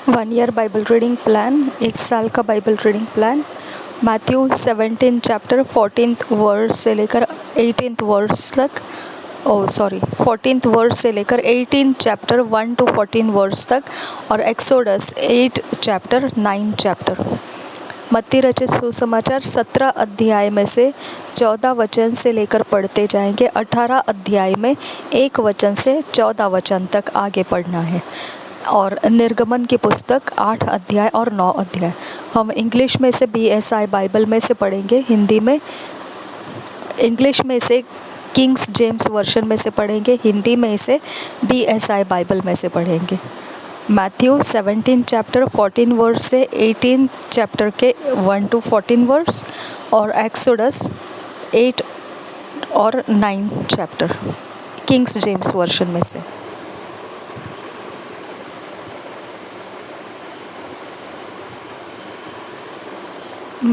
1 year Bible reading plan, 1 साल का Bible reading plan. Matthew 17 chapter 14th verse से लेकर 18th वर्स तक, 14th वर्स से लेकर 18 चैप्टर 1 to 14 वर्स तक, और एक्सोडस 8 चैप्टर 9 चैप्टर। मत्ती रचित सुसमाचार 17 अध्याय में से 14 वचन से लेकर पढ़ते जाएंगे। 18 अध्याय में 1 वचन से 14 वचन तक आगे पढ़ना है, और निर्गमन की पुस्तक 8 अध्याय और 9 अध्याय हम इंग्लिश में से BSI बाइबल में से पढ़ेंगे, हिंदी में इंग्लिश में से किंग्स जेम्स वर्शन में से पढ़ेंगे, हिंदी में से BSI बाइबल में से पढ़ेंगे। मैथ्यू 17 चैप्टर 14 वर्स से 18 चैप्टर के 1 to 14 वर्स, और एक्सोडस 8 और 9 चैप्टर किंग्स जेम्स वर्शन में से।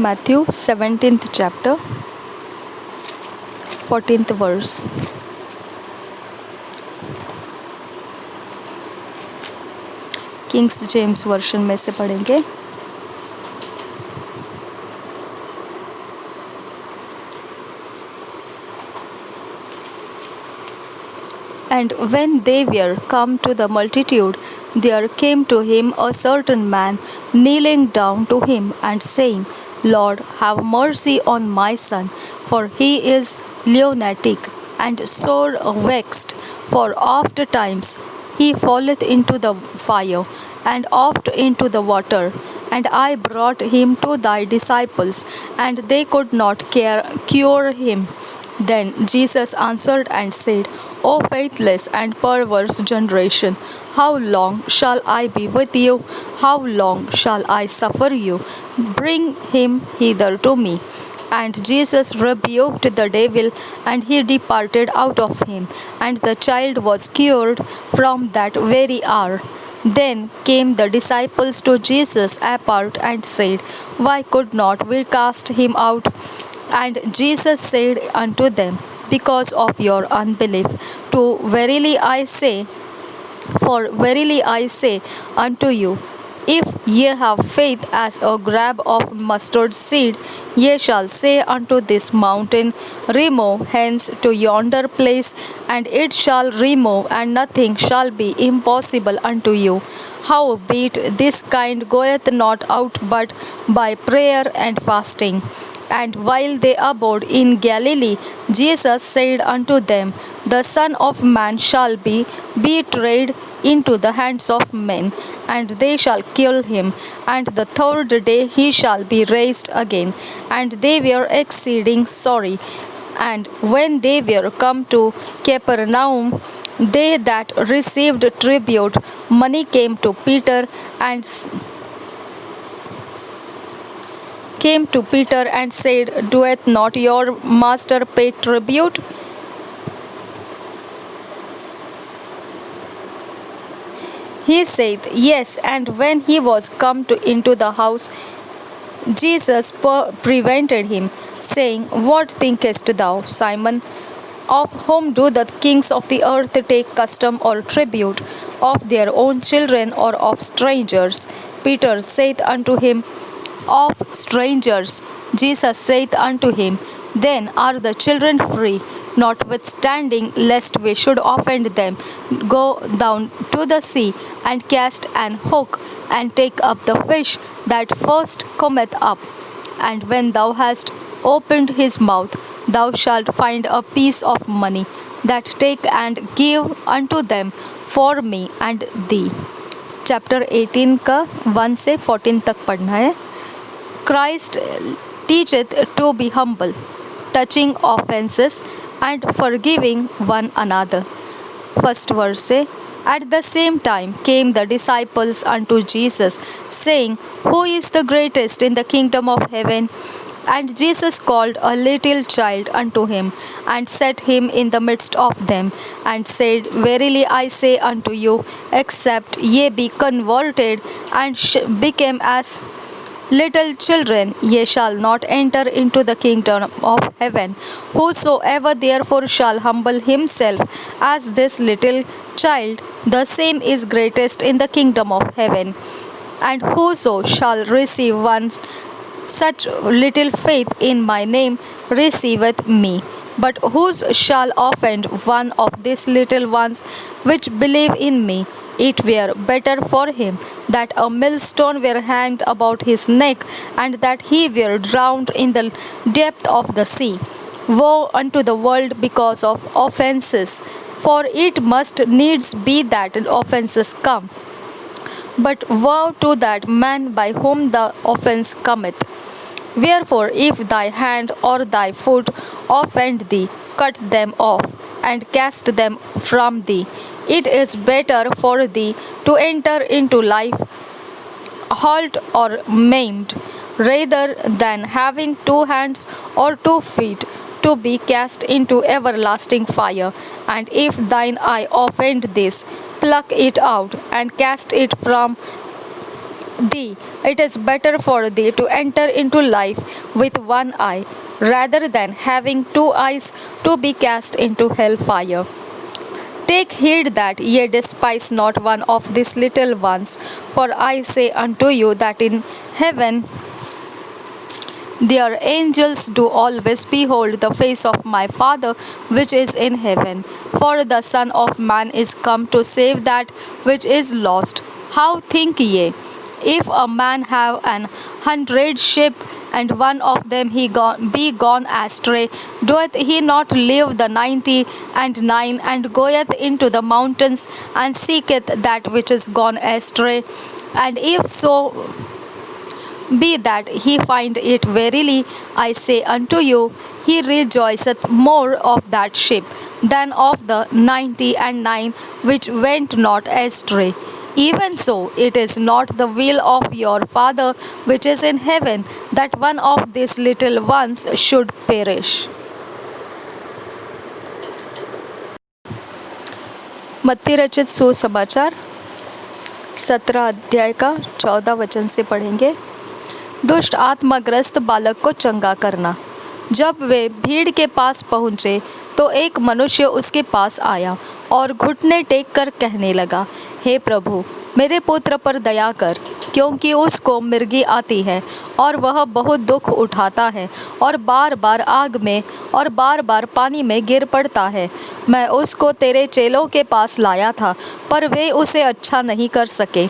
Matthew 17th chapter 14th verse। Kings James version में से पढ़ेंगे। And when they were come to the multitude, there came to him a certain man, kneeling down to him, and saying, Lord, have mercy on my son, for he is lunatic, and sore vexed, for oft times he falleth into the fire, and oft into the water. And I brought him to thy disciples, and they could not cure him. Then Jesus answered and said, O faithless and perverse generation, how long shall I be with you? How long shall I suffer you? Bring him hither to me. And Jesus rebuked the devil, and he departed out of him, and the child was cured from that very hour. Then came the disciples to Jesus apart and said, Why could not we cast him out? And Jesus said unto them, Because of your unbelief. For verily I say unto you, if ye have faith as a grain of mustard seed, ye shall say unto this mountain, Remove hence to yonder place, and it shall remove, and nothing shall be impossible unto you. Howbeit this kind goeth not out but by prayer and fasting. And while they abode in Galilee, Jesus said unto them, The Son of Man shall be betrayed into the hands of men, and they shall kill him, and the third day he shall be raised again. And they were exceeding sorry. And when they were come to Capernaum, they that received tribute money came to Peter and said, Doeth not your master pay tribute? He said, Yes. And when he was come into the house, Jesus prevented him, saying, What thinkest thou, Simon? Of whom do the kings of the earth take custom or tribute? Of their own children or of strangers? Peter saith unto him, Of strangers. Jesus saith unto him, Then are the children free. Notwithstanding, lest we should offend them, go down to the sea, and cast an hook, and take up the fish that first cometh up. And when thou hast opened his mouth, thou shalt find a piece of money. That take and give unto them for me and thee. Chapter 18 का 1 से 14 तक पढ़ना है। Christ teacheth to be humble, touching offenses, and forgiving one another. First verse से, At the same time came the disciples unto Jesus, saying, Who is the greatest in the kingdom of heaven? And Jesus called a little child unto him, and set him in the midst of them, and said, Verily I say unto you, except ye be converted, and become as little children, ye shall not enter into the kingdom of heaven. Whosoever therefore shall humble himself as this little child, the same is greatest in the kingdom of heaven. And whoso shall receive one such little faith in my name receiveth me. But whoso shall offend one of these little ones which believe in me, it were better for him that a millstone were hanged about his neck, and that he were drowned in the depth of the sea. Woe unto the world because of offences, for it must needs be that offences come. But woe to that man by whom the offence cometh. Wherefore, if thy hand or thy foot offend thee, cut them off, and cast them from thee. It is better for thee to enter into life halt or maimed, rather than having 2 hands or 2 feet to be cast into everlasting fire. And if thine eye offend this, pluck it out and cast it from thee. It is better for thee to enter into life with one eye, rather than having 2 eyes to be cast into hell fire. Take heed that ye despise not one of these little ones, for I say unto you that in heaven their angels do always behold the face of my Father which is in heaven. For the Son of Man is come to save that which is lost. How think ye? If a man have 100 sheep, and one of them be gone astray, doeth he not leave the 99 and goeth into the mountains and seeketh that which is gone astray? And if so be that he find it, verily I say unto you, he rejoiceth more of that sheep than of the 99 which went not astray. Even so, it is not the will of your Father which is in heaven that one of these little ones should perish. मत्ती रचित सुसमाचार 17 अध्याय का 14 वचन से पढ़ेंगे। दुष्ट आत्माग्रस्त बालक को चंगा करना। जब वे भीड़ के पास पहुँचे तो एक मनुष्य उसके पास आया और घुटने टेक कर कहने लगा, हे प्रभु, मेरे पुत्र पर दया कर, क्योंकि उसको मिर्गी आती है और वह बहुत दुख उठाता है और बार बार आग में और बार बार पानी में गिर पड़ता है। मैं उसको तेरे चेलों के पास लाया था, पर वे उसे अच्छा नहीं कर सके।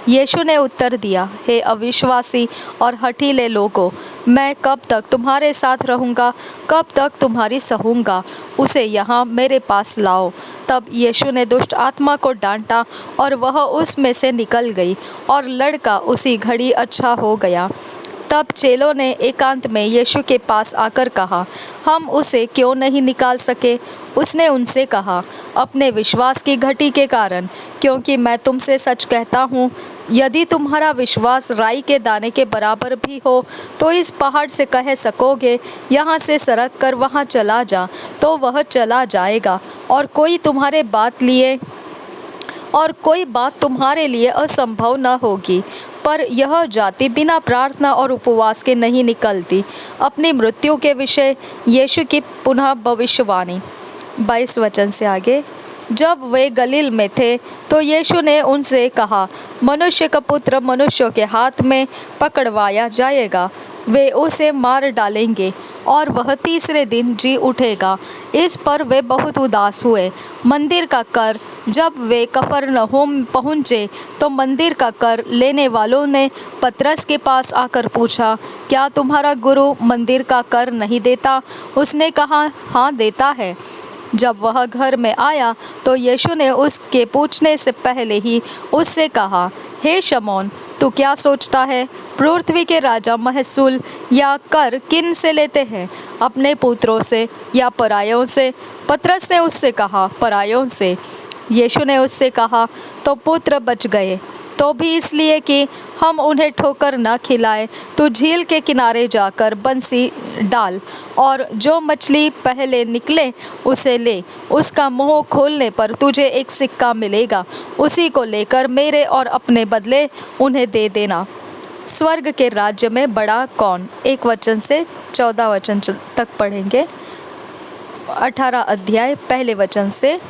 यीशु ने उत्तर दिया, हे अविश्वासी और हठीले लोगों, मैं कब तक तुम्हारे साथ रहूँगा, कब तक तुम्हारी सहूँगा? उसे यहाँ मेरे पास लाओ। तब यीशु ने दुष्ट आत्मा को डांटा और वह उसमें से निकल गई और लड़का उसी घड़ी अच्छा हो गया। तब चेलों ने एकांत में यीशु के पास आकर कहा, हम उसे क्यों नहीं निकाल सके? उसने उनसे कहा, अपने विश्वास की घटी के कारण, क्योंकि मैं तुमसे सच कहता हूँ, यदि तुम्हारा विश्वास राई के दाने के बराबर भी हो तो इस पहाड़ से कह सकोगे, यहाँ से सरक कर वहाँ चला जा, तो वह चला जाएगा। और कोई बात तुम्हारे लिए असंभव न होगी। पर यह जाति बिना प्रार्थना और उपवास के नहीं निकलती। अपनी मृत्यु के विषय यीशु की पुनः भविष्यवाणी। 22 वचन से आगे। जब वे गलील में थे तो यीशु ने उनसे कहा, मनुष्य का पुत्र मनुष्यों के हाथ में पकड़वाया जाएगा, वे उसे मार डालेंगे और वह तीसरे दिन जी उठेगा। इस पर वे बहुत उदास हुए। मंदिर का कर जब वे कफरनहूम पहुँचे तो मंदिर का कर लेने वालों ने पतरस के पास आकर पूछा, क्या तुम्हारा गुरु मंदिर का कर नहीं देता? उसने कहा, हाँ देता है। जब वह घर में आया तो यीशु ने उसके पूछने से पहले ही उससे कहा, हे शमौन, तू क्या सोचता है? पृथ्वी के राजा महसूल या कर किन से लेते हैं, अपने पुत्रों से या परायों से? पतरस ने उससे कहा, परायों से। यीशु ने उससे कहा, तो पुत्र बच गए, तो भी इसलिए कि हम उन्हें ठोकर न खिलाए। तू झील के किनारे जाकर बंसी डाल और जो मछली पहले निकले उसे ले। उसका मुंह खोलने पर तुझे एक सिक्का मिलेगा, उसी को लेकर मेरे और अपने बदले उन्हें दे देना। स्वर्ग के राज्य में बड़ा कौन? 1 वचन से 14 वचन तक पढ़ेंगे। 18 अध्याय 1 वचन से।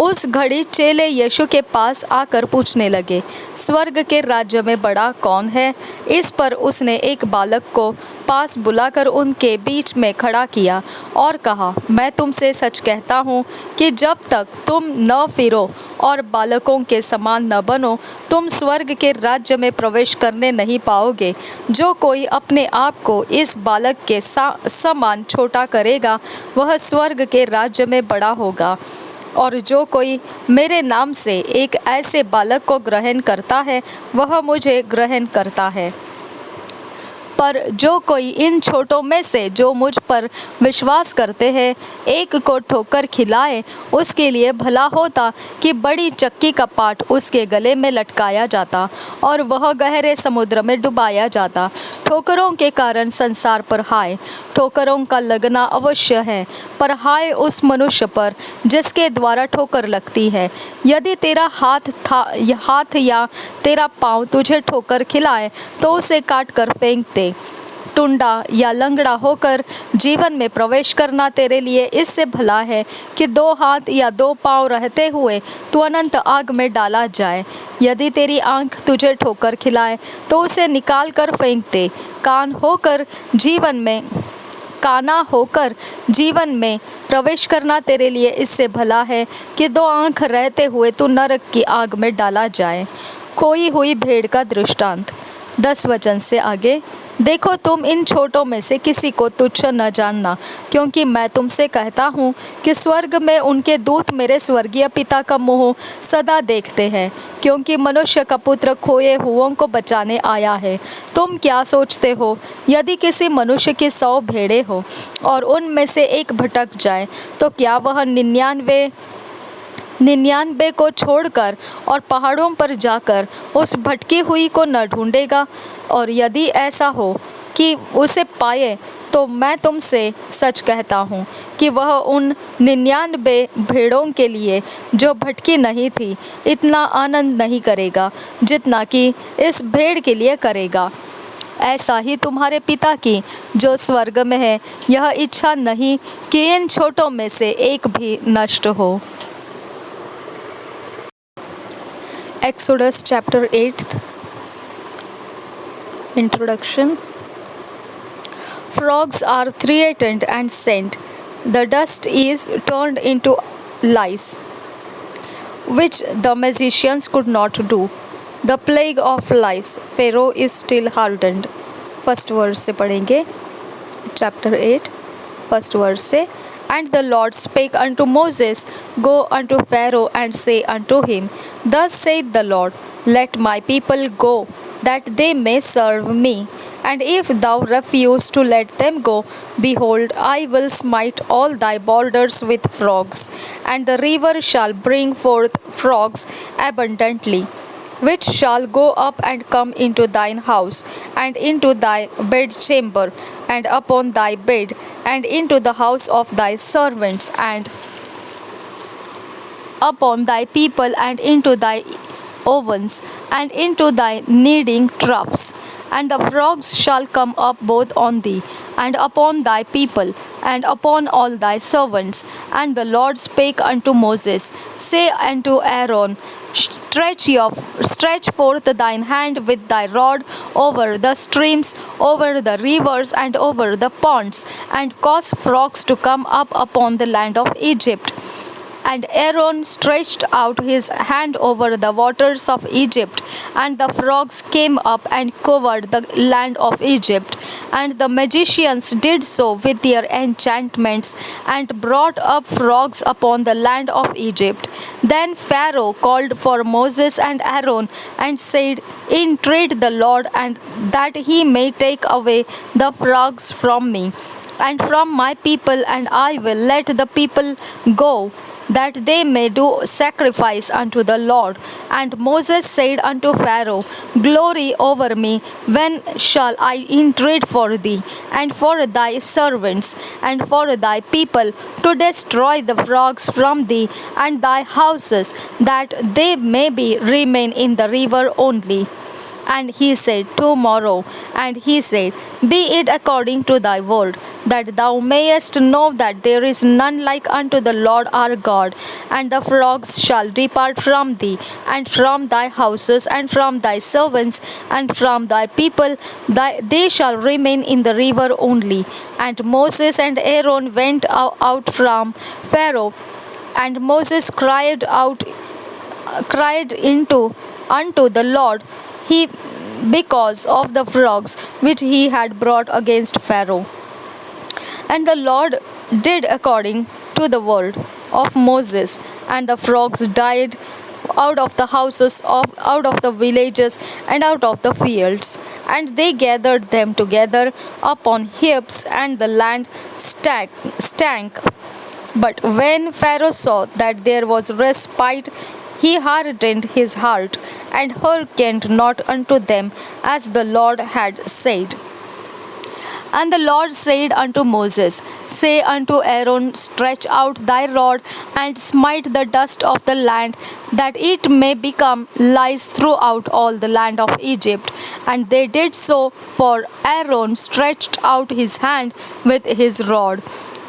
उस घड़ी चेले यीशु के पास आकर पूछने लगे, स्वर्ग के राज्य में बड़ा कौन है? इस पर उसने एक बालक को पास बुलाकर उनके बीच में खड़ा किया और कहा, मैं तुमसे सच कहता हूँ कि जब तक तुम न फिरो और बालकों के समान न बनो, तुम स्वर्ग के राज्य में प्रवेश करने नहीं पाओगे। जो कोई अपने आप को इस बालक के समान छोटा करेगा, वह स्वर्ग के राज्य में बड़ा होगा। और जो कोई मेरे नाम से एक ऐसे बालक को ग्रहण करता है, वह मुझे ग्रहण करता है। पर जो कोई इन छोटों में से जो मुझ पर विश्वास करते हैं एक को ठोकर खिलाए, उसके लिए भला होता कि बड़ी चक्की का पाट उसके गले में लटकाया जाता और वह गहरे समुद्र में डुबाया जाता। ठोकरों के कारण संसार पर हाय, ठोकरों का लगना अवश्य है, पर हाय उस मनुष्य पर जिसके द्वारा ठोकर लगती है। यदि तेरा हाथ या तेरा पाँव तुझे ठोकर खिलाए, तो उसे काट कर फेंक दे। टुंडा या लंगड़ा होकर जीवन में प्रवेश करना तेरे लिए इससे भला है कि 2 हाथ या 2 पाँव रहते हुए तू अनंत आग में डाला जाए। यदि तेरी आंख तुझे ठोकर खिलाए, तो उसे निकाल कर फेंक दे। काना होकर जीवन में प्रवेश करना तेरे लिए इससे भला है कि 2 आंख रहते हुए तू नरक की आग में डाला जाए। खोई हुई भेड़ का दृष्टांत। 10 वचन से आगे। देखो, तुम इन छोटों में से किसी को तुच्छ न जानना, क्योंकि मैं तुमसे कहता हूँ कि स्वर्ग में उनके दूत मेरे स्वर्गीय पिता का मुँह सदा देखते हैं, क्योंकि मनुष्य का पुत्र खोए हुओं को बचाने आया है। तुम क्या सोचते हो? यदि किसी मनुष्य की 100 भेड़ें हो और उनमें से एक भटक जाए, तो क्या वह 99 को छोड़कर और पहाड़ों पर जाकर उस भटकी हुई को न ढूंढेगा? और यदि ऐसा हो कि उसे पाए, तो मैं तुमसे सच कहता हूँ कि वह उन 99 भेड़ों के लिए जो भटकी नहीं थी, इतना आनंद नहीं करेगा जितना कि इस भेड़ के लिए करेगा। ऐसा ही तुम्हारे पिता की जो स्वर्ग में है, यह इच्छा नहीं कि इन छोटों में से एक भी नष्ट हो। Exodus chapter 8. Introduction. Frogs are threatened and sent. The dust is turned into lice, which the magicians could not do. The plague of lice. Pharaoh is still hardened. First verse से पढ़ेंगे chapter 8 first verse से. And the Lord spake unto Moses, Go unto Pharaoh and say unto him, Thus saith the Lord, Let my people go, that they may serve me. And if thou refuse to let them go, behold, I will smite all thy borders with frogs, and the river shall bring forth frogs abundantly, which shall go up and come into thine house, and into thy bedchamber, and upon thy bed, and into the house of thy servants, and upon thy people, and into thy ovens, and into thy kneading troughs. And the frogs shall come up both on thee, and upon thy people, and upon all thy servants. And the Lord spake unto Moses, Say unto Aaron, Stretch forth thine hand with thy rod over the streams, over the rivers, and over the ponds, and cause frogs to come up upon the land of Egypt. And Aaron stretched out his hand over the waters of Egypt, and the frogs came up and covered the land of Egypt. And the magicians did so with their enchantments, and brought up frogs upon the land of Egypt. Then Pharaoh called for Moses and Aaron, and said, Entreat the Lord, and that he may take away the frogs from me, and from my people, and I will let the people go, that they may do sacrifice unto the Lord. And Moses said unto Pharaoh, Glory over me, when shall I entreat for thee, and for thy servants, and for thy people, to destroy the frogs from thee and thy houses, that they may be remain in the river only? And he said, Tomorrow. And he said, Be it according to thy word, that thou mayest know that there is none like unto the Lord our God. And the frogs shall depart from thee, and from thy houses, and from thy servants, and from thy people, they shall remain in the river only. And Moses and Aaron went out from Pharaoh, and Moses cried into unto the Lord, he because of the frogs which he had brought against Pharaoh. And the Lord did according to the word of Moses, and the frogs died out of the houses, out of the villages, and out of the fields. And they gathered them together upon heaps, and the land stank. But when Pharaoh saw that there was respite, he hardened his heart, and hearkened not unto them, as the Lord had said. And the Lord said unto Moses, Say unto Aaron, Stretch out thy rod, and smite the dust of the land, that it may become lice throughout all the land of Egypt. And they did so, for Aaron stretched out his hand with his rod,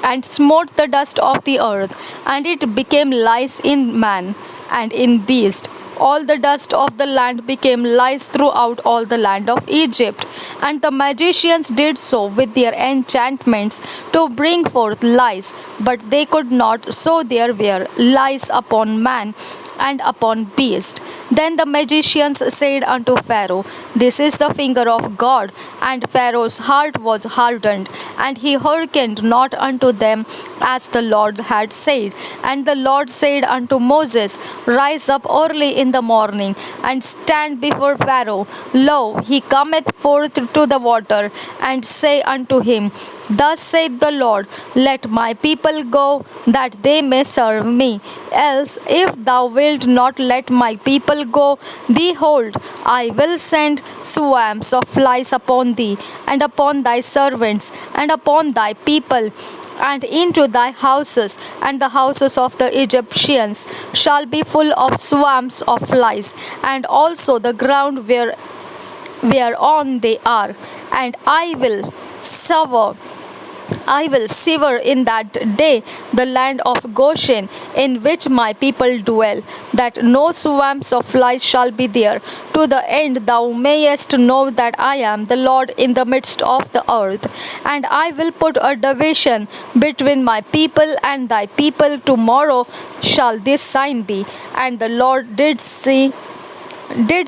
and smote the dust of the earth, and it became lice in man and in beast. All the dust of the land became lice throughout all the land of Egypt. And the magicians did so with their enchantments to bring forth lice, but they could not, so there were lice upon man and upon beast. Then the magicians said unto Pharaoh, This is the finger of God. And Pharaoh's heart was hardened, and he hearkened not unto them, as the Lord had said. And the Lord said unto Moses, Rise up early in the morning, and stand before Pharaoh. Lo, he cometh forth to the water, and say unto him, Thus saith the Lord, Let my people go, that they may serve me. Else, if thou wilt not let my people go, behold, I will send swarms of flies upon thee, and upon thy servants, and upon thy people, and into thy houses, and the houses of the Egyptians shall be full of swarms of flies, and also the ground whereon they are. And I will sever in that day the land of Goshen, in which my people dwell, that no swarms of flies shall be there, to the end thou mayest know that I am the Lord in the midst of the earth. And I will put a division between my people and thy people. Tomorrow shall this sign be. And the Lord did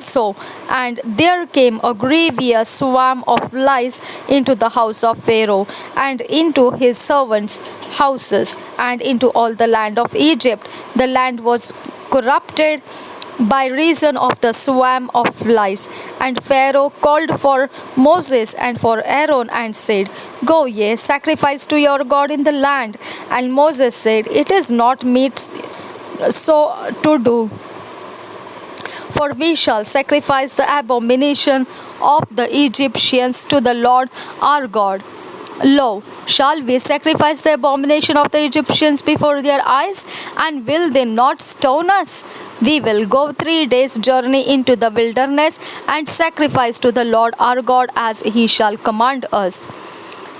so, and there came a grievous swarm of lice into the house of Pharaoh, and into his servants' houses, and into all the land of Egypt. The land was corrupted by reason of the swarm of lice. And Pharaoh called for Moses and for Aaron, and said, Go ye, sacrifice to your God in the land. And Moses said, It is not meet so to do, for we shall sacrifice the abomination of the Egyptians to the Lord our God. Lo, shall we sacrifice the abomination of the Egyptians before their eyes? And will they not stone us? We will go 3 days' journey into the wilderness, and sacrifice to the Lord our God as he shall command us.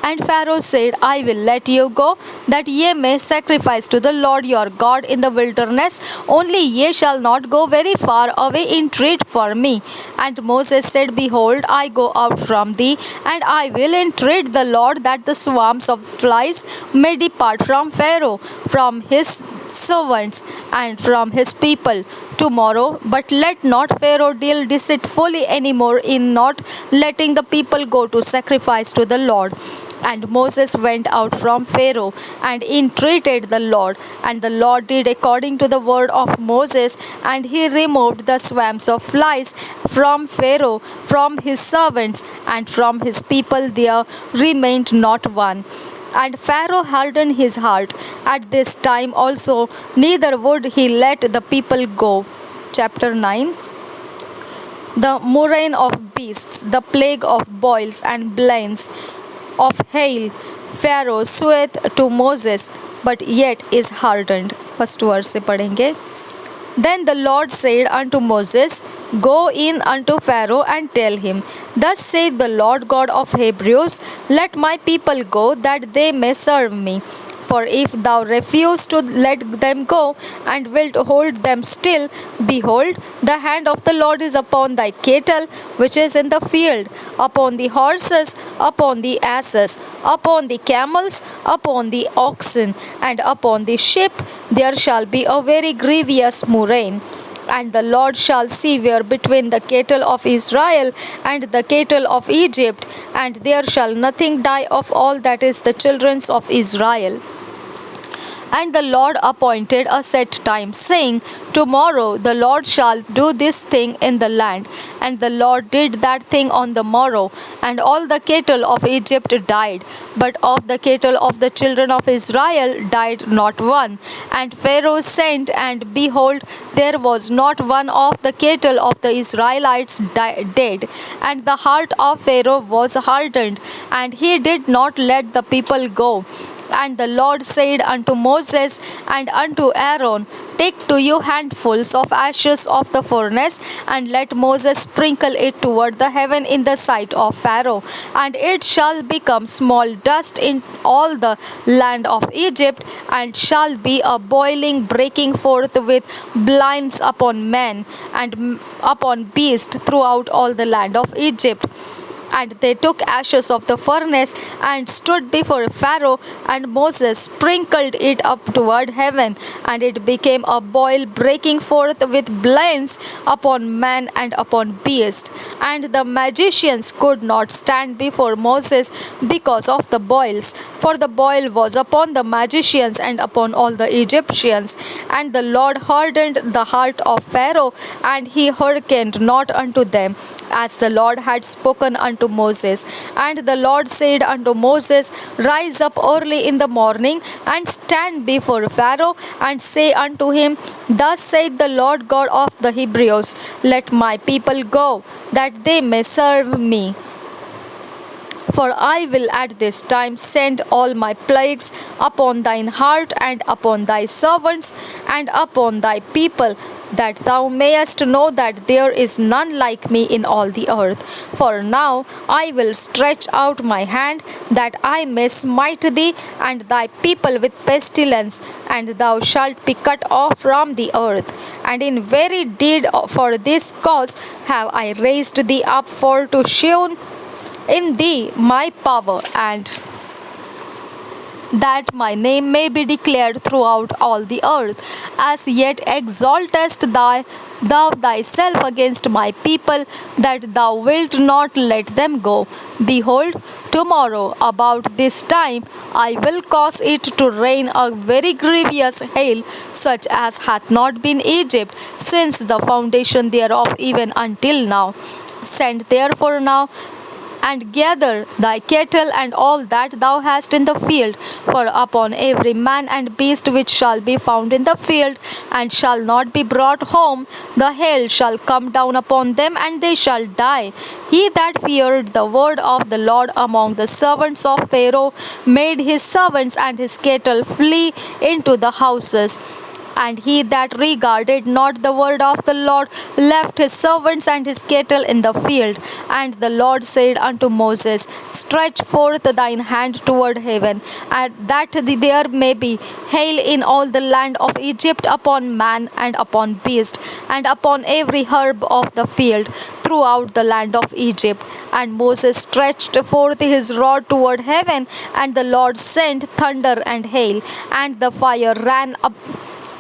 And Pharaoh said, I will let you go, that ye may sacrifice to the Lord your God in the wilderness. Only ye shall not go very far away in trade for me. And Moses said, Behold, I go out from thee, and I will entreat the Lord that the swarms of flies may depart from Pharaoh, from his servants, and from his people tomorrow. But let not Pharaoh deal deceitfully any more in not letting the people go to sacrifice to the Lord. And Moses went out from Pharaoh, and entreated the Lord. And the Lord did according to the word of Moses, and he removed the swarms of flies from Pharaoh, from his servants, and from his people. There remained not one. And Pharaoh hardened his heart at this time also, neither would he let the people go. Chapter 9. The murrain of beasts, the plague of boils and blains of hail, Pharaoh swayeth to Moses, but yet is hardened. First verse से पढ़ेंगे. Then the Lord said unto Moses, Go in unto Pharaoh and tell him, Thus saith the Lord God of Hebrews, Let my people go, that they may serve me. For if thou refuse to let them go, and wilt hold them still, behold, the hand of the Lord is upon thy cattle which is in the field, upon the horses, upon the asses, upon the camels, upon the oxen, and upon the sheep there shall be a very grievous murrain. And the Lord shall sever between the cattle of Israel and the cattle of Egypt, and there shall nothing die of all that is the children of Israel. And the Lord appointed a set time, saying, Tomorrow the Lord shall do this thing in the land. And the Lord did that thing on the morrow, and all the cattle of Egypt died. But of the cattle of the children of Israel died not one. And Pharaoh sent, and behold, there was not one of the cattle of the Israelites dead. And the heart of Pharaoh was hardened, and he did not let the people go. And the Lord said unto Moses and unto Aaron, Take to you handfuls of ashes of the furnace, and let Moses sprinkle it toward the heaven in the sight of Pharaoh, and it shall become small dust in all the land of Egypt, and shall be a boiling breaking forth with blinds upon men and upon beasts throughout all the land of Egypt. And they took ashes of the furnace and stood before Pharaoh, and Moses sprinkled it up toward heaven, and it became a boil breaking forth with blains upon man and upon beast. And the magicians could not stand before Moses because of the boils, for the boil was upon the magicians and upon all the Egyptians. And the Lord hardened the heart of Pharaoh, and he hearkened not unto them, as the Lord had spoken unto Moses. And the Lord said unto Moses, Rise up early in the morning, and stand before Pharaoh, and say unto him, Thus saith the Lord God of the Hebrews, Let my people go, that they may serve me. For I will at this time send all my plagues upon thine heart, and upon thy servants, and upon thy people, that thou mayest know that there is none like me in all the earth. For now I will stretch out my hand, that I may smite thee and thy people with pestilence, and thou shalt be cut off from the earth. And in very deed for this cause have I raised thee up, for to shew in thee my power, and that my name may be declared throughout all the earth. As yet exaltest thou thyself against my people, that thou wilt not let them go. Behold, tomorrow about this time I will cause it to rain a very grievous hail, such as hath not been Egypt since the foundation thereof even until now. Send therefore now, and gather thy cattle and all that thou hast in the field, for upon every man and beast which shall be found in the field, and shall not be brought home, the hail shall come down upon them, and they shall die. He that feared the word of the Lord among the servants of Pharaoh made his servants and his cattle flee into the houses. And he that regarded not the word of the Lord left his servants and his cattle in the field. And the Lord said unto Moses, Stretch forth thine hand toward heaven, and that there may be hail in all the land of Egypt upon man and upon beast, and upon every herb of the field throughout the land of Egypt. And Moses stretched forth his rod toward heaven, and the Lord sent thunder and hail, and the fire ran up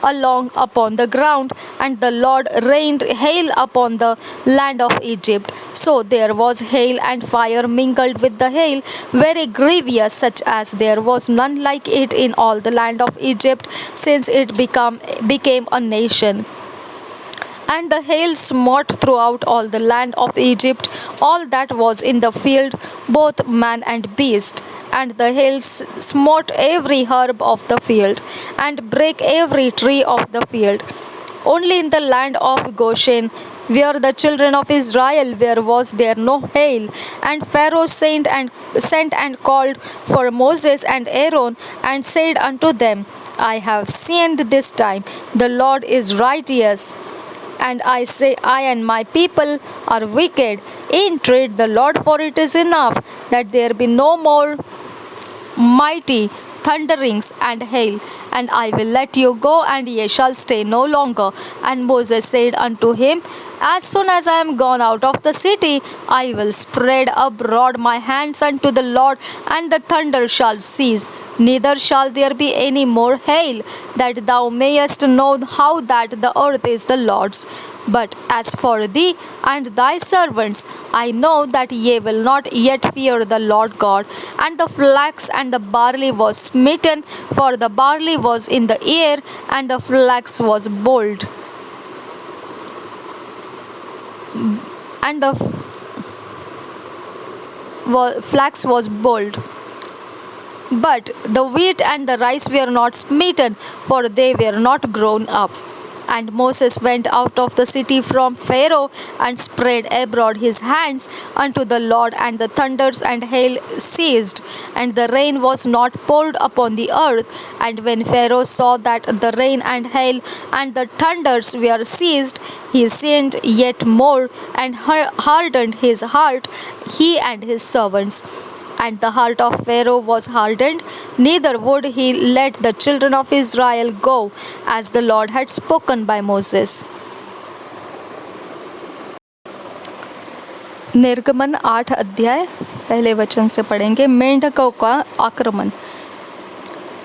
along upon the ground, and the Lord rained hail upon the land of Egypt. So there was hail and fire mingled with the hail, very grievous, such as there was none like it in all the land of Egypt, since it became a nation. And the hail smote throughout all the land of Egypt, all that was in the field, both man and beast. And the hail smote every herb of the field, and brake every tree of the field. Only in the land of Goshen, where the children of Israel were, was there no hail. And Pharaoh sent and called for Moses and Aaron, and said unto them, I have sinned this time. The Lord is righteous. And I say, I and my people are wicked. Entreat the Lord, for it is enough that there be no more mighty thunderings and hail, and I will let you go, and ye shall stay no longer. And Moses said unto him, As soon as I am gone out of the city, I will spread abroad my hands unto the Lord, and the thunder shall cease, neither shall there be any more hail, that thou mayest know how that the earth is the Lord's. But as for thee and thy servants, I know that ye will not yet fear the Lord God. And the flax and the barley was smitten, for the barley was in the air, and the flax was bold. And the flax was bold. But the wheat and the rice were not smitten, for they were not grown up. And Moses went out of the city from Pharaoh, and spread abroad his hands unto the Lord, and the thunders and hail ceased, and the rain was not poured upon the earth. And when Pharaoh saw that the rain and hail and the thunders were ceased, he sinned yet more, and hardened his heart, he and his servants. And the heart of Pharaoh was hardened, neither would he let the children of Israel go, as the Lord had spoken by Moses. निर्गमन 8 अध्याय पहले वचन से पढ़ेंगे। मेंढकों का आक्रमण।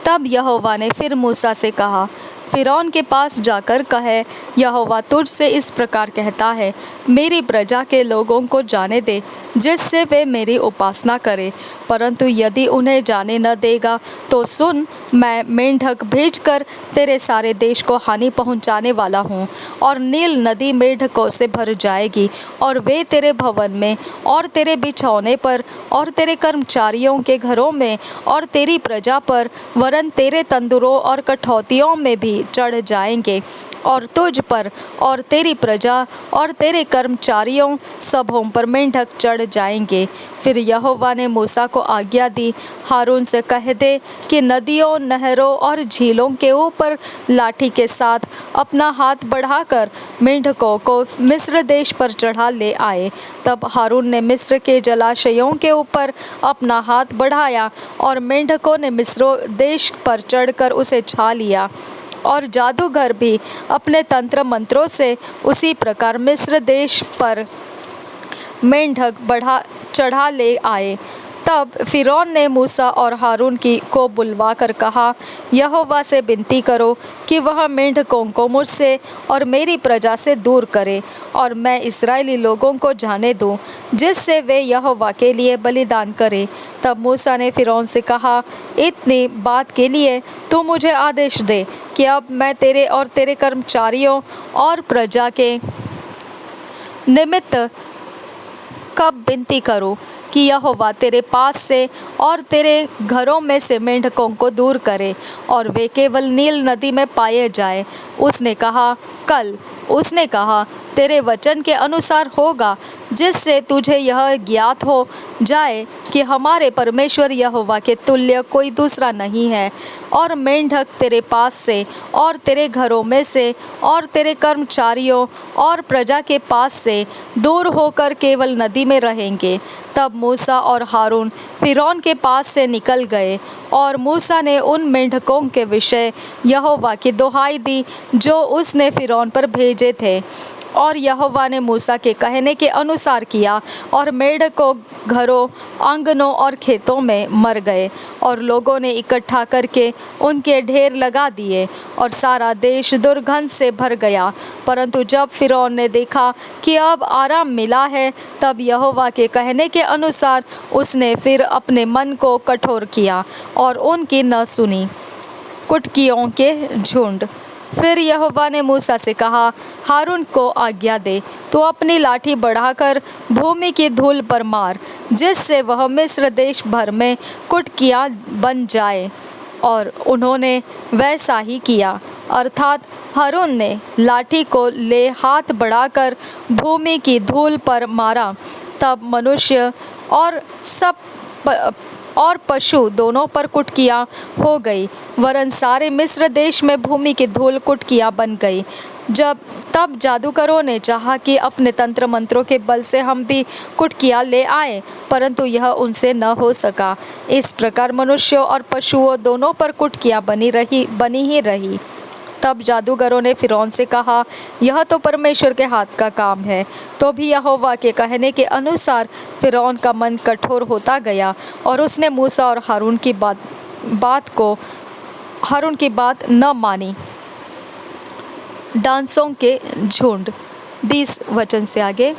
तब यहोवा ने फिर मूसा से कहा, फिरौन के पास जाकर कहे, यहोवा तुझसे इस प्रकार कहता है, मेरी प्रजा के लोगों को जाने दे, जिससे वे मेरी उपासना करें। परंतु यदि उन्हें जाने न देगा तो सुन, मैं मेंढक भेजकर तेरे सारे देश को हानि पहुंचाने वाला हूँ, और नील नदी मेंढकों से भर जाएगी, और वे तेरे भवन में और तेरे बिछौने पर और तेरे कर्मचारियों के घरों में और तेरी प्रजा पर, वरन तेरे तंदूरों और कठौतियों में भी चढ़ जाएंगे, और तुझ पर और तेरी प्रजा और तेरे कर्मचारियों सबों पर मेंढक चढ़ जाएंगे। फिर यहोवा ने मूसा को आज्ञा दी, हारून से कह दे कि नदियों, नहरों और झीलों के ऊपर लाठी के साथ अपना हाथ बढ़ाकर मेंढकों को मिस्र देश पर चढ़ा ले आए। तब हारून ने मिस्र के जलाशयों के ऊपर अपना हाथ बढ़ाया, और मेंढकों ने मिस्र देश पर चढ़कर उसे छा लिया। और जादूगर भी अपने तंत्र मंत्रों से उसी प्रकार मिस्र देश पर मेंढक चढ़ा ले आए। तब फिरौन ने मूसा और हारून को बुलवा कर कहा, यहोवा से विनती करो कि वह मेंढकों को मुझसे और मेरी प्रजा से दूर करे, और मैं इस्राएली लोगों को जाने दूं, जिससे वे यहोवा के लिए बलिदान करें। तब मूसा ने फिरौन से कहा, इतनी बात के लिए तू मुझे आदेश दे कि अब मैं तेरे और तेरे कर्मचारियों और प्रजा के निमित्त कब विनती करूं कि यहोवा तेरे पास से और तेरे घरों में से मेंढकों को दूर करे, और वे केवल नील नदी में पाए जाए। उसने कहा, कल। उसने कहा, तेरे वचन के अनुसार होगा, जिससे तुझे यह ज्ञात हो जाए कि हमारे परमेश्वर यहोवा के तुल्य कोई दूसरा नहीं है। और मेंढक तेरे पास से और तेरे घरों में से और तेरे कर्मचारियों और प्रजा के पास से दूर होकर केवल नदी में रहेंगे। तब मूसा और हारून फिरौन के पास से निकल गए, और मूसा ने उन मेंढकों के विषय यहोवा की दुहाई दी जो उसने फिरौन पर भेजे थे। और यहोवा ने मूसा के कहने के अनुसार किया, और मेंढकों घरों, आंगनों और खेतों में मर गए, और लोगों ने इकट्ठा करके उनके ढेर लगा दिए, और सारा देश दुर्गंध से भर गया। परंतु जब फिरौन ने देखा कि अब आराम मिला है, तब यहोवा के कहने के अनुसार उसने फिर अपने मन को कठोर किया और उनकी न सुनी। कुटकियों के झुंड। फिर यहोवा ने मूसा से कहा, हारून को आज्ञा दे, तो अपनी लाठी बढ़ाकर भूमि की धूल पर मार, जिससे वह मिस्र देश भर में कुटकियाँ बन जाए। और उन्होंने वैसा ही किया, अर्थात हारून ने लाठी को ले हाथ बढ़ाकर भूमि की धूल पर मारा। तब मनुष्य और सब और पशु दोनों पर कुटकियाँ हो गई, वरन सारे मिस्र देश में भूमि की धूल कुटकियाँ बन गई। तब जादूगरों ने चाहा कि अपने तंत्र मंत्रों के बल से हम भी कुटकियाँ ले आए, परंतु यह उनसे न हो सका। इस प्रकार मनुष्यों और पशुओं दोनों पर कुटकियाँ बनी ही रही। तब जादूगरों ने फिरौन से कहा, यह तो परमेश्वर के हाथ का काम है। तो भी यहोवा के कहने के अनुसार फिरौन का मन कठोर होता गया और उसने मूसा और हारून की बात न मानी। डांसों के झुंड 20 वचन से आगे।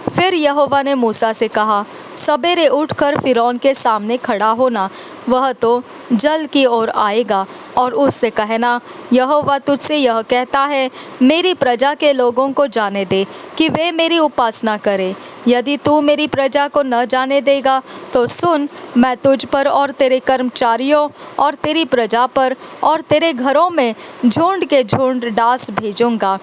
फिर यहोवा ने मूसा से कहा, सवेरे उठकर फिरौन के सामने खड़ा होना, वह तो जल की ओर आएगा, और उससे कहना, यहोवा तुझसे यह कहता है, मेरी प्रजा के लोगों को जाने दे कि वे मेरी उपासना करें। यदि तू मेरी प्रजा को न जाने देगा तो सुन, मैं तुझ पर और तेरे कर्मचारियों और तेरी प्रजा पर और तेरे घरों में झुंड के झुंड डांस भेजूंगा,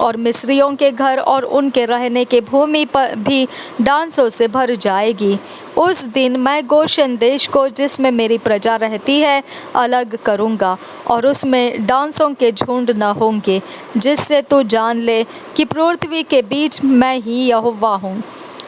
और मिस्रियों के घर और उनके रहने के भूमि पर भी डांसों से भर जाएगी। उस दिन मैं गोशेन देश को, जिसमें मेरी प्रजा रहती है, अलग करूंगा, और उसमें डांसों के झुंड न होंगे, जिससे तू जान ले कि पृथ्वी के बीच मैं ही यहोवा हूँ।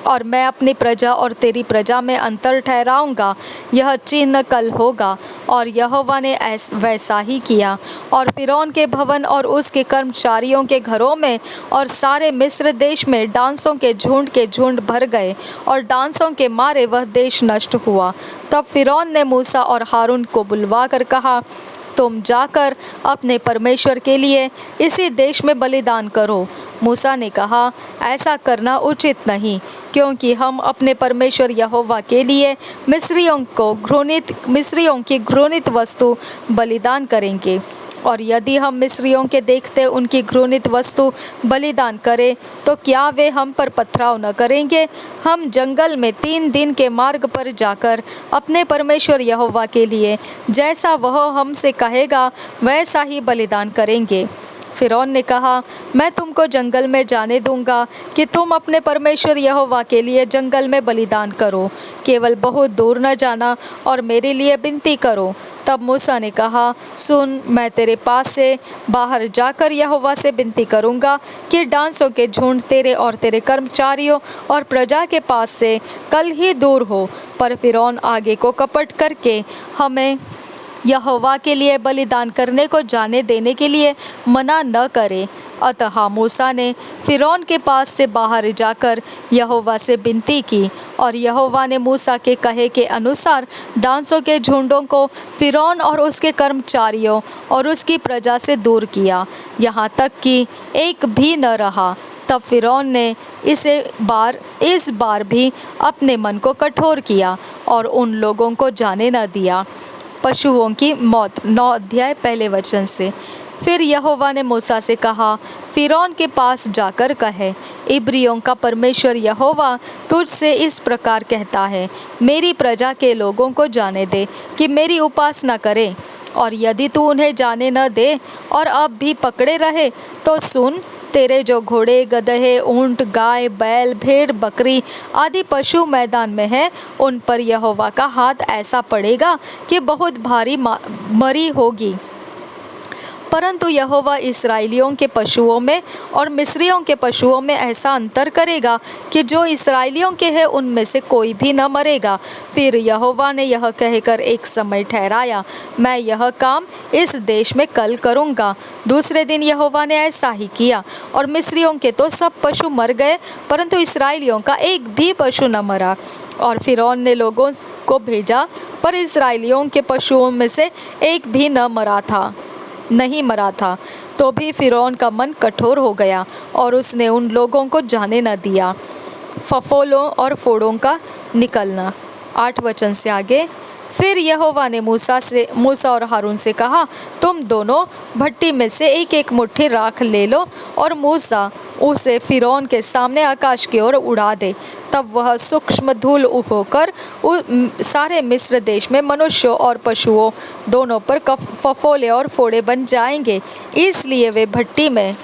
और मैं अपनी प्रजा और तेरी प्रजा में अंतर ठहराऊंगा, यह चिन्ह कल होगा। और यहोवा ने वैसा ही किया, और फिरौन के भवन और उसके कर्मचारियों के घरों में और सारे मिस्र देश में डांसों के झुंड भर गए, और डांसों के मारे वह देश नष्ट हुआ। तब फिरौन ने मूसा और हारून को बुलवा कर कहा, तुम जाकर अपने परमेश्वर के लिए इसी देश में बलिदान करो। मूसा ने कहा, ऐसा करना उचित नहीं, क्योंकि हम अपने परमेश्वर यहोवा के लिए मिस्रियों की घृणित वस्तु बलिदान करेंगे। और यदि हम मिस्रियों के देखते उनकी घृणित वस्तु बलिदान करें, तो क्या वे हम पर पथराव न करेंगे? हम जंगल में 3 दिन के मार्ग पर जाकर अपने परमेश्वर यहोवा के लिए जैसा वह हमसे कहेगा वैसा ही बलिदान करेंगे। फिरौन ने कहा, मैं तुमको जंगल में जाने दूंगा कि तुम अपने परमेश्वर यहोवा के लिए जंगल में बलिदान करो, केवल बहुत दूर न जाना और मेरे लिए विनती करो। तब मूसा ने कहा, सुन, मैं तेरे पास से बाहर जाकर यहोवा से विनती करूंगा कि डांसों के झुंड तेरे और तेरे कर्मचारियों और प्रजा के पास से कल ही दूर हो। पर फिरौन आगे को कपट करके हमें यहोवा के लिए बलिदान करने को जाने देने के लिए मना न करे। अतः मूसा ने फिरौन के पास से बाहर जाकर यहोवा से विनती की, और यहोवा ने मूसा के कहे के अनुसार डांसों के झुंडों को फिरौन और उसके कर्मचारियों और उसकी प्रजा से दूर किया, यहाँ तक कि एक भी न रहा। तब फिरौन ने इस बार भी अपने मन को कठोर किया और उन लोगों को जाने न दिया। पशुओं की मौत 9 अध्याय पहले वचन से। फिर यहोवा ने मूसा से कहा, फिरौन के पास जाकर कहे, इब्रियों का परमेश्वर यहोवा तुझसे इस प्रकार कहता है, मेरी प्रजा के लोगों को जाने दे कि मेरी उपासना करें, और यदि तू उन्हें जाने न दे और अब भी पकड़े रहे, तो सुन, तेरे जो घोड़े, गदहे, ऊंट, गाय, बैल, भेड़, बकरी आदि पशु मैदान में हैं, उन पर यहोवा का हाथ ऐसा पड़ेगा कि बहुत भारी मरी होगी। परंतु यहोवा इस्राएलियों के पशुओं में और मिस्रियों के पशुओं में ऐसा अंतर करेगा कि जो इस्राएलियों के हैं उनमें से कोई भी न मरेगा। फिर यहोवा ने यह कहकर एक समय ठहराया, मैं यह काम इस देश में कल करूँगा। दूसरे दिन यहोवा ने ऐसा ही किया, और मिस्रियों के तो सब पशु मर गए, परंतु इस्राएलियों का एक भी पशु न मरा। और फिरौन ने लोगों को भेजा, पर इस्राएलियों के पशुओं में से एक भी नहीं मरा था। तो भी फिरौन का मन कठोर हो गया और उसने उन लोगों को जाने न दिया। फफोलों और फोड़ों का निकलना 8 वचन से आगे। फिर यहोवा ने मूसा और हारून से कहा, तुम दोनों भट्टी में से एक एक मुट्ठी राख ले लो और मूसा उसे फिरौन के सामने आकाश की ओर उड़ा दे। तब वह सूक्ष्म धूल होकर सारे मिस्र देश में मनुष्यों और पशुओं दोनों पर फफोले और फोड़े बन जाएंगे। इसलिए वे भट्टी में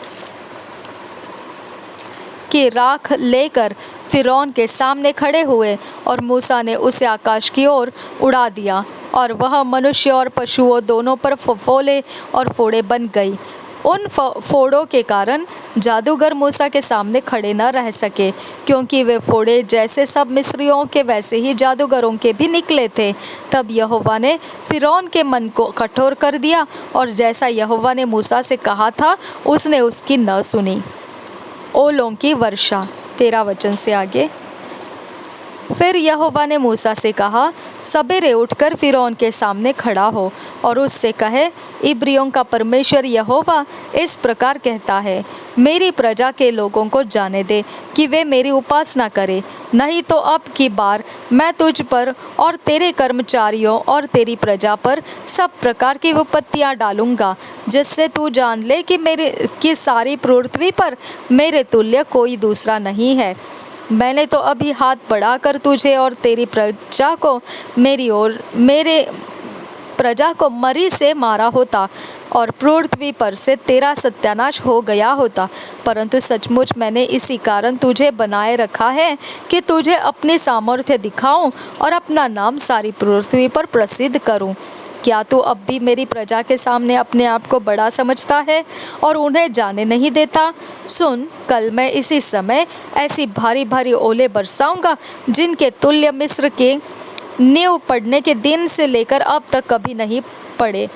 की राख लेकर फ़िरौन के सामने खड़े हुए और मूसा ने उसे आकाश की ओर उड़ा दिया और वह मनुष्य और पशुओं दोनों पर फफोले और फोड़े बन गई। उन फोड़ों के कारण जादूगर मूसा के सामने खड़े न रह सके, क्योंकि वे फोड़े जैसे सब मिस्रियों के वैसे ही जादूगरों के भी निकले थे। तब यहोवा ने फ़िरौन के मन को कठोर कर दिया और जैसा यहोवा ने मूसा से कहा था उसने उसकी न सुनी। ओलों की वर्षा 13 वचन से आगे। फिर यहोवा ने मूसा से कहा, सवेरे उठकर फ़िरौन के सामने खड़ा हो और उससे कहे, इब्रियों का परमेश्वर यहोवा इस प्रकार कहता है, मेरी प्रजा के लोगों को जाने दे कि वे मेरी उपासना करें, नहीं तो अब की बार मैं तुझ पर और तेरे कर्मचारियों और तेरी प्रजा पर सब प्रकार की विपत्तियां डालूंगा, जिससे तू जान ले कि सारी पृथ्वी पर मेरे तुल्य कोई दूसरा नहीं है। मैंने तो अभी हाथ बढ़ाकर तुझे और तेरी प्रजा को मेरे प्रजा को मरी से मारा होता और पृथ्वी पर से तेरा सत्यानाश हो गया होता, परंतु सचमुच मैंने इसी कारण तुझे बनाए रखा है कि तुझे अपनी सामर्थ्य दिखाऊं और अपना नाम सारी पृथ्वी पर प्रसिद्ध करूं। क्या तू अब भी मेरी प्रजा के सामने अपने आप को बड़ा समझता है और उन्हें जाने नहीं देता? सुन, कल मैं इसी समय ऐसी भारी भारी ओले बरसाऊंगा जिनके तुल्य मिस्र के नींव पड़ने के दिन से लेकर अब तक कभी नहीं पड़े।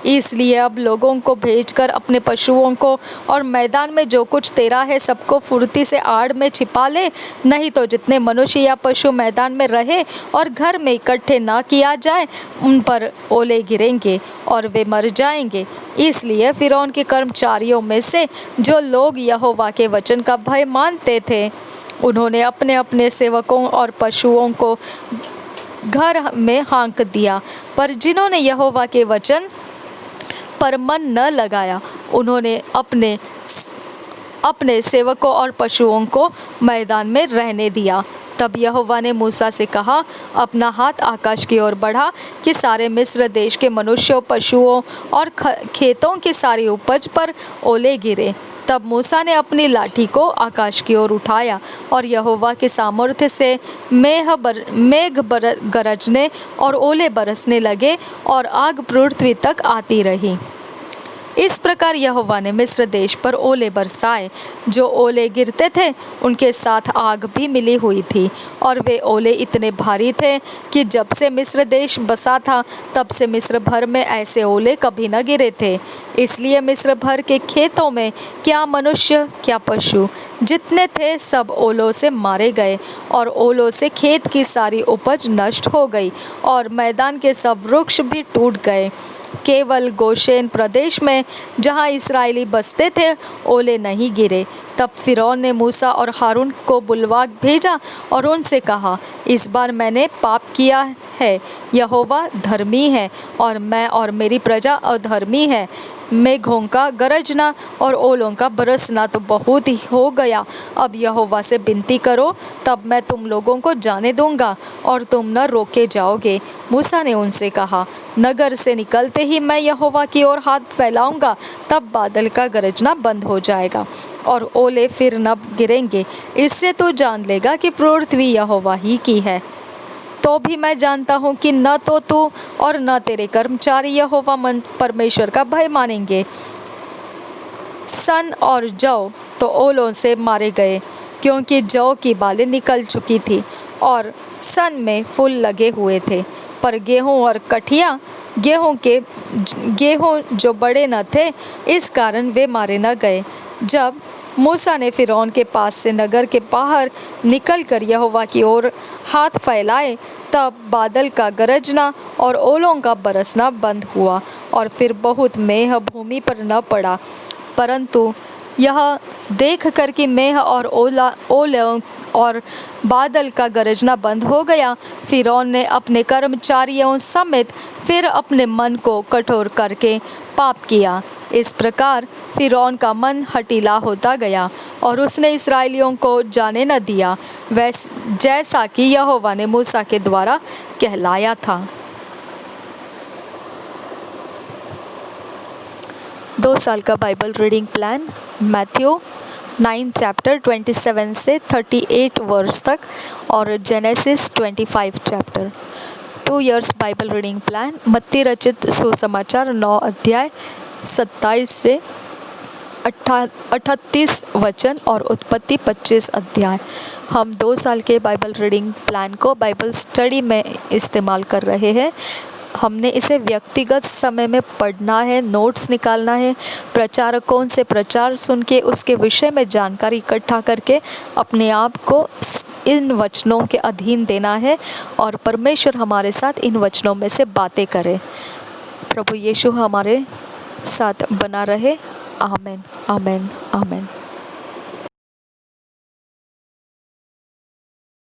इसलिए अब लोगों को भेजकर अपने पशुओं को और मैदान में जो कुछ तेरा है सबको फुर्ती से आड़ में छिपा ले, नहीं तो जितने मनुष्य या पशु मैदान में रहे और घर में इकट्ठे ना किया जाए उन पर ओले गिरेंगे और वे मर जाएंगे। इसलिए फ़िरौन के कर्मचारियों में से जो लोग यहोवा के वचन का भय मानते थे, उन्होंने अपने अपने सेवकों और पशुओं को घर में हाँक दिया, पर जिन्होंने यहोवा के वचन पर मन न लगाया उन्होंने अपने सेवकों और पशुओं को मैदान में रहने दिया। तब यहोवा ने मूसा से कहा, अपना हाथ आकाश की ओर बढ़ा कि सारे मिस्र देश के मनुष्यों, पशुओं और खेतों की सारी उपज पर ओले गिरे। तब मूसा ने अपनी लाठी को आकाश की ओर उठाया और यहोवा के सामर्थ्य से मेघ गरजने और ओले बरसने लगे और आग पृथ्वी तक आती रही। इस प्रकार यहोवा ने मिस्र देश पर ओले बरसाए। जो ओले गिरते थे उनके साथ आग भी मिली हुई थी, और वे ओले इतने भारी थे कि जब से मिस्र देश बसा था तब से मिस्र भर में ऐसे ओले कभी न गिरे थे। इसलिए मिस्र भर के खेतों में क्या मनुष्य क्या पशु जितने थे सब ओलों से मारे गए, और ओलों से खेत की सारी उपज नष्ट हो गई और मैदान के सब वृक्ष भी टूट गए। केवल गोशेन प्रदेश में जहाँ इस्राएली बसते थे ओले नहीं गिरे। तब फ़िरौन ने मूसा और हारून को बुलवा भेजा और उनसे कहा, इस बार मैंने पाप किया है, यहोवा धर्मी है और मैं और मेरी प्रजा अधर्मी है। मेघों का गरजना और ओलों का बरसना तो बहुत ही हो गया। अब यहोवा से विनती करो, तब मैं तुम लोगों को जाने दूंगा और तुम न रोके जाओगे। मूसा ने उनसे कहा, नगर से निकलते ही मैं यहोवा की ओर हाथ फैलाऊंगा, तब बादल का गरजना बंद हो जाएगा और ओले फिर न गिरेंगे। इससे तो जान लेगा कि पृथ्वी यहोवा ही की है। तो भी मैं जानता हूँ कि न तो तू और न तेरे कर्मचारी यहोवा परमेश्वर का भय मानेंगे। सन और जौ तो ओलों से मारे गए, क्योंकि जौ की बालें निकल चुकी थी और सन में फूल लगे हुए थे, पर गेहूँ और कठिया गेहूँ जो बड़े न थे, इस कारण वे मारे न गए। जब मूसा ने फ़िरौन के पास से नगर के बाहर निकलकर यहोवा की ओर हाथ फैलाए, तब बादल का गरजना और ओलों का बरसना बंद हुआ और फिर बहुत मेह भूमि पर न पड़ा। परंतु यह देख कर कि मेह और ओलों और बादल का गरजना बंद हो गया, फ़िरौन ने अपने कर्मचारियों समेत फिर अपने मन को कठोर करके पाप किया। इस प्रकार फ़िरौन का मन हठीला होता गया और उसने इस्राएलियों को जाने न दिया, जैसा कि यहोवा ने मूसा के द्वारा कहलाया था। 2 साल का Bible reading plan. Matthew 9 chapter 27 से 38 वर्स तक और genesis 25 chapter. 2 years Bible reading plan. मत्ती रचित सुसमाचार 9 अध्याय 27 से 38 वचन और उत्पत्ति 25 अध्याय। हम 2 साल के बाइबल रीडिंग प्लान को बाइबल स्टडी में इस्तेमाल कर रहे हैं। हमने इसे व्यक्तिगत समय में पढ़ना है, नोट्स निकालना है, प्रचारकों से प्रचार सुन के उसके विषय में जानकारी इकट्ठा करके अपने आप को इन वचनों के अधीन देना है और परमेश्वर हमारे साथ इन वचनों में से बातें करे। प्रभु यीशु हमारे साथ बना रहे। आमीन, आमीन, आमीन।